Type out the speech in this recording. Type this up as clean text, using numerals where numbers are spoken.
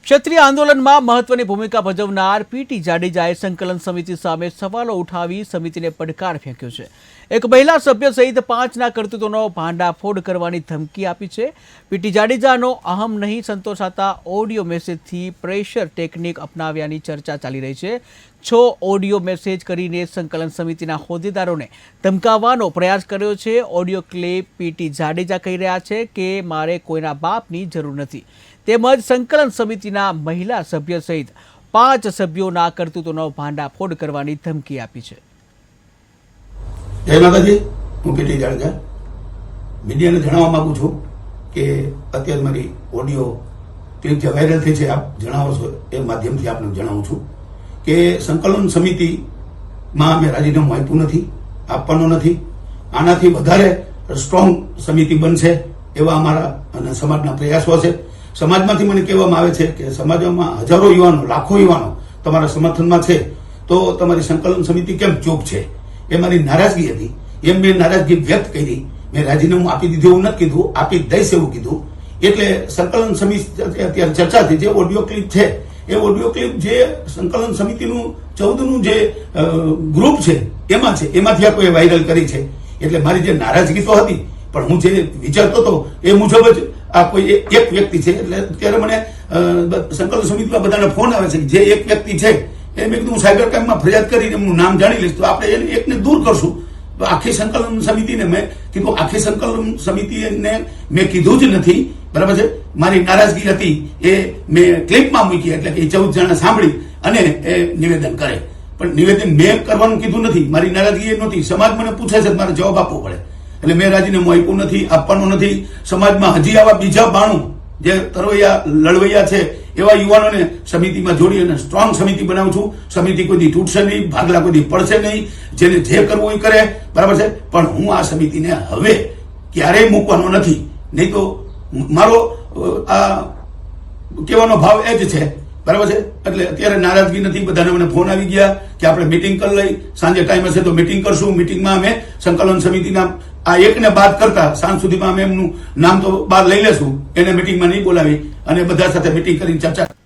ક્ષત્રિય આંદોલનમાં મહત્વની ભૂમિકા ભજવનાર પીટી જાડેજાએ સંકલન સમિતિ સામે સવાલો ઉઠાવી સમિતિને પડકાર ફેંક્યો છે। એક મહિલા સભ્ય સહિત 5ના કરતૂતોનો ભાંડાફોડ કરવાની ધમકી આપી છે। પીટી જાડેજાનો અહમ નહીં સંતોષાતા ઓડિયો મેસેજથી પ્રેશર ટેકનિક અપનાવ્યાની ચર્ચા ચાલી રહી છે। 6 ઓડિયો મેસેજ કરીને સંકલન સમિતિના હોદ્દેદારોને ધમકાવવાનો પ્રયાસ કર્યો છે। ઓડિયો ક્લિપ પીટી જાડેજા કહી રહ્યા છે કે મારે કોઈના બાપની જરૂર નથી, તેમજ સંકલન સમિતિના મહિલા સભ્ય સહિત 5 સભ્યોના કરતૂતોનો ભાંડાફોડ કરવાની ધમકી આપી છે। જય માતાજી, હું પીટી જાડેજા મીડિયાને જણાવવા માંગુ છું કે અત્યારે મારી ઓડિયો ક્લિપ જે વાયરલ થઈ છે, આપ જણાવો છો એ માધ્યમથી આપને જણાવું છું કે સંકલન સમિતિમાં મેં રાજીનામું આપ્યું નથી, આપવાનું નથી। આનાથી વધારે સ્ટ્રોંગ સમિતિ બનશે એવા અમારા અને સમાજના પ્રયાસો છે। સમાજમાંથી મને કહેવામાં આવે છે કે સમાજમાં હજારો યુવાનો, લાખો યુવાનો તમારા સમર્થનમાં છે, તો તમારી સંકલન સમિતિ કેમ ચૂપ છે? એ મારી નારાજગી હતી। એમ મેં નારાજગી વ્યક્ત કરી, મેં રાજીનામું આપી દીધું એવું નથી કીધું, આપી દઈશ એવું કીધું। એટલે સંકલન સમિતિ અત્યારે ચર્ચા થઈ, જે ઓડિયો ક્લિપ છે એ ઓડિયો ક્લિપ જે સંકલન સમિતિનું 14નું જે ગ્રુપ છે એમાં છે, એમાંથી આ કોઈ વાયરલ કરી છે। એટલે મારી જે નારાજગી તો હતી, પણ હું જે વિચારતો હતો એ મુજબ જ આ કોઈ એક વ્યક્તિ છે। એટલે અત્યારે મને સંકલન સમિતિમાં બધાને ફોન આવે છે કે જે એક વ્યક્તિ છે એ મેં કીધું હું સાયબર ક્રાઇમમાં ફરિયાદ કરીને એમનું નામ જાણી લઈશ, તો આપણે એને એકને દૂર કરશું। તો આખી સંકલન સમિતિને મેં કીધું, આખી સંકલન સમિતિને મેં કીધું જ નથી, બરાબર છે। મારી નારાજગી હતી એ મેં ક્લિપમાં મૂકી, એટલે કે 14 જણા સાંભળી અને એ નિવેદન કરે, પણ નિવેદન મેં કરવાનું કીધું નથી। મારી નારાજગી એ નહોતી, સમાજ મને પૂછે છે, મારે જવાબ આપવો પડે, એટલે મેં રાજીનામું આપ્યું નથી, આપવાનું નથી। સમાજમાં હજી આવા બીજા 92 જે તરવૈયા લડવૈયા છે એવા યુવાનોને સમિતિમાં જોડી અને સ્ટ્રોંગ સમિતિ બનાવું છું। સમિતિ કોઈ તૂટશે નહીં, ભાગલા કોઈ પડશે નહીં, જેને જે કરવું એ કરે, બરાબર છે। પણ હું આ સમિતિને હવે ક્યારેય મૂકવાનો નથી, નહીં તો મારો આ કહેવાનો ભાવ એ જ છે, બરાબર છે। એટલે અત્યારે નારાજગી નથી, બધાને મને ફોન આવી ગયા કે આપણે મીટિંગ કરી લઈ, સાંજે ટાઈમ હશે તો મીટિંગ કરશું। મીટિંગમાં અમે સંકલન સમિતિના આ એકને બાદ કરતા સાંજ સુધીમાં અમે એમનું નામ તો બહાર લઈ લેશું, એને મીટિંગમાં નહીં બોલાવી અને બધા સાથે મીટિંગ કરીને ચર્ચા